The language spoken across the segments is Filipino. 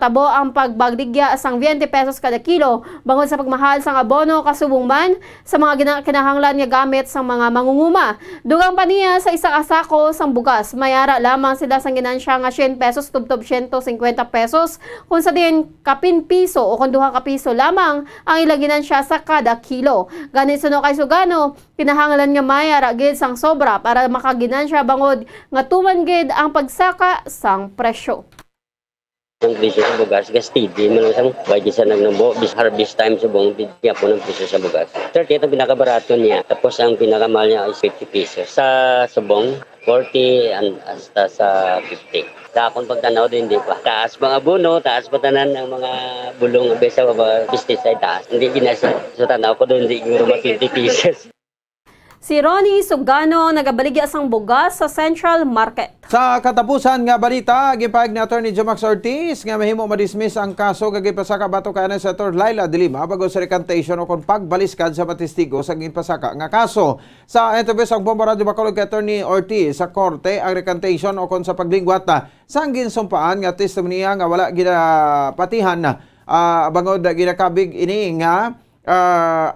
Matabo ang pagbagdigya sang 20 pesos kada kilo bangod sa pagmahal sang abono kasubong man sa mga kinahanglan nga gamit sang mga mangunguma. Dugang pa niya sa isa kasako sang bugas, mayara lamang sila sang ginansya nga 100 pesos tubtob 150 pesos kung sa din kapin piso o kung 2 ka piso lamang ang ilang ginansya sa kada kilo. Ganit suno kay sugano, kinahanglan nga mayara gid sang sobra para makaginansya bangod nga tuman gid ang pagsaka sang presyo. Ang presyo sa bugas, gastidi, malusang budget sa nagnambo, bis harvest time sa buong bigyan po ng presyo sa bugas. 30 ito pinakabarato niya, tapos ang pinakamahal niya is 50 pesos. Sa subong, 40 and hasta sa 50. Sa akong pagtanaw din, hindi pa. Taas mga abono, taas pa tanan ng mga bulong sa mga business ay taas. Hindi ginasa. So tanaw ko doon, hindi guro 20 pesos. Si Ronnie Sugano nagabaligya sang bugas sa Central Market. Sa katapusan nga balita, gipahayag ni Attorney Jomax Ortiz nga mahimo madismiss ang kaso gagipasaka bato kanan sa Atty. Laila de Lima bago sa recantation o kon pagbaliskad sa matestigo sa ginpasaka nga kaso. Sa interview sa Bombo Radio Bacolod kay Attorney Ortiz sa korte ang recantation o kon sa paglingwat sa ginsumpaan nga testimonya nga wala ginapatihan bangod ginakabig ini nga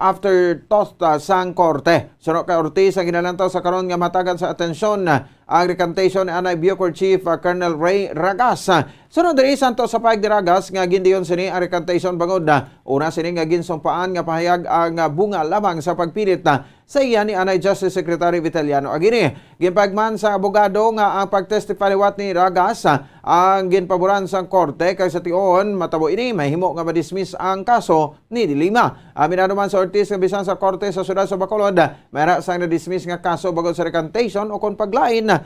after tosta sang korte. Sunod kay Ortiz ang ginalantaw sa karon nga matagan sa atensyon ang recantation ni Anay Bucor Chief Colonel Ray Ragas. Sunod diri santo sa pahayag ni Ragas nga gindiyon sini ang recantation bangod una sini nga ginsumpaan nga pahayag ang bunga lamang sa pagpilit sa iya ni Anay Justice Secretary Vitaliano Aguirre. Ginpagman sa abogado nga ang pagtestify liwat ni Ragas ang ginpaboran sang korte kay sa tion matabo ini mahimo nga madismiss ang kaso ni de Lima. Aminado man sa Ortiz nga bisan sa korte sa siyudad sa Bacolod, mayra sang na-dismiss nga kaso bangod sa recantation o kon paglain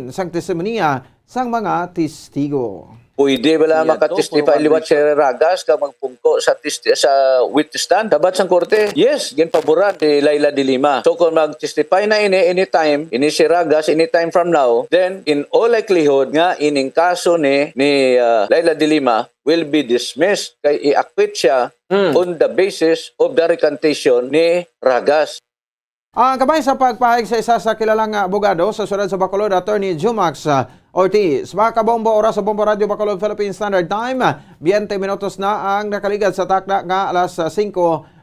sang testimonya sang mga testigo. Pwede bala makatestify liwat si Ragas ka magpungko sa witness stand dapat sang korte. Yes, ginpaboran ni Laila de Lima. So kung mag-testify na anytime, ini si Ragas anytime from now, then in all likelihood nga ining kaso ni Laila de Lima will be dismissed kay i-acquit siya on the basis of the recantation ni Ragas. Ang kabay sa pagpahayag sa isa sa kilalang abogado sa siyudad sa Bacolod, Attorney Jomax Ortiz. Mga kabombo, oras sa Bombo Radio Bacolod Philippine Standard Time, 20 minutos na ang nakaligad sa takda nga alas 5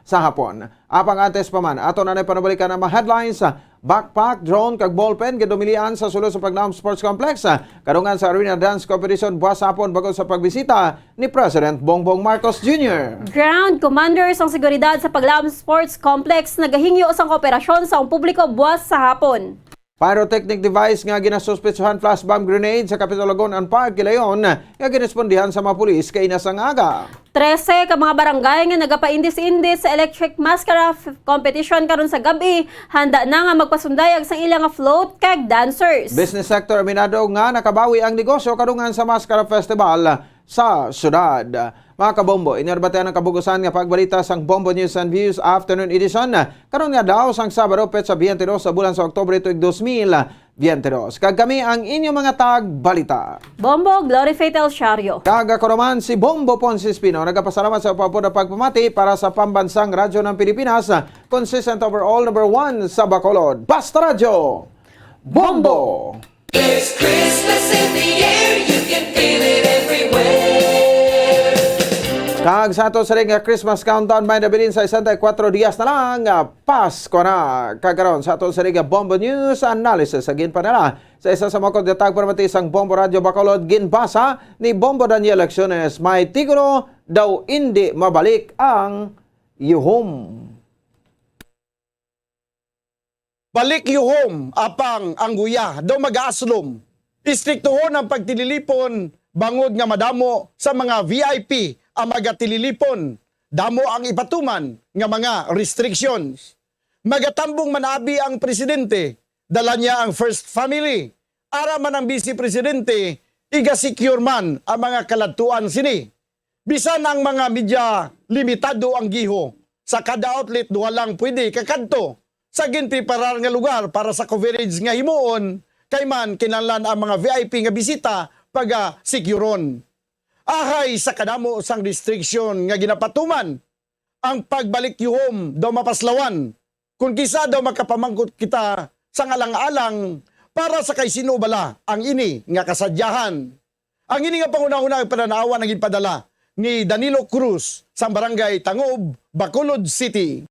sa hapon. Apang antes pa man, ato na panabalikan ang mga headlines. Backpack, drone, kag ballpen, gidumilian sa sulod sa Pagnaom Sports Complex. Kadungan sa Arena Dance Competition buwas hapon bago sa pagbisita ni President Bongbong Marcos Jr. Ground Commanders ang seguridad sa Paglaom Sports Complex nagahingyo sang kooperasyon sa publiko buwas sa hapon. Pyrotechnic device nga ginasuspetsuhan flash bomb grenade sa Capitologon and Park Gilayon nga girespondihan sa mga pulis kay inasang aga. 13 ka mga barangay nga nagapaindis-indis sa electric mascara competition karon sa gabi, handa na nga magpasundayag sa ilang float kag dancers. Business sector aminado nga nakabawi ang negosyo kadungan sa Mascara Festival sa syudad. Mga kabombo, inerbatean ang kabugusan nga pagbalita sang Bombo News and Views Afternoon Edition. Karon nga daw sang Sabado petsa 22 sa bulan sa Oktubre tuig 2022. Kag kami ang inyong mga tagbalita. Bombo Glory Fatal Shario. Kag ako naman si Bombo Ponce Espino. Nagapasalamat sa papuda pagpamati para sa pambansang radyo ng Pilipinas. Consistent overall number 1 sa Bacolod. Basta Radyo Bombo! There's Christmas in the air, you can feel it everywhere. Kag sa ato sa ring Christmas countdown may nabilin sa 64 dias na lang Pasko na. Kagaron sa ato sa ring Bombo News Analysis agin pa nila sa isa sa mga kondatag para sang Bombo Radio Bacolod ginbasa ni Bombo Daniel Acciones may tigulo daw hindi mabalik ang yuhom. Balik yuhom apang ang guya daw mag-aaslom. Istriktuhon ang pagtililipon bangod nga madamo sa mga VIP ang magatililipon. Damo ang ipatuman nga mga restrictions. Magatambong manabi ang presidente, dala niya ang first family. Ara man ang vice presidente, iga-secure man ang mga kaladtuan sini. Bisan ang mga media, limitado ang giho. Sa kada outlet, duha lang pwede kakadto. Sa ginpreparar nga lugar para sa coverage nga himuon, kay man kinahanglan ang mga VIP nga bisita pag-sekuron. Ahay sa kadamo sang restriction nga ginapatuman, ang pagbalik yuhom daw mapaslawan. Kung kisa daw makapamangkot kita sa ngalang-alang para sa kay sino bala ang ini nga kasadyahan. Ang ini nga panguna-una pananawa naging padala ni Danilo Cruz sa barangay Tangob, Bacolod City.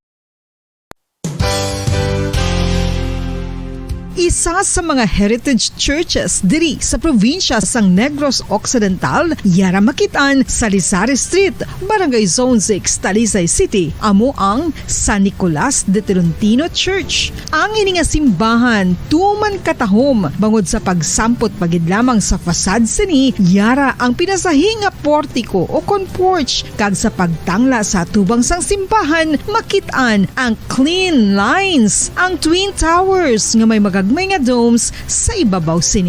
Isa sa mga heritage churches diri sa probinsya sang Negros Occidental, yara makitaan sa Rizal Street, Barangay Zone 6, Talisay City, amo ang San Nicolas de Tolentino Church. Ang ini nga simbahan tuman katahom bangod sa pagsampot pagid lamang sa fasad sini, yara ang pinasahi nga portico o kon porch, kag sa pagtangla sa tubang sang simbahan makitaan ang clean lines, ang twin towers nga may magagmay nga domes sa ibabaw sini.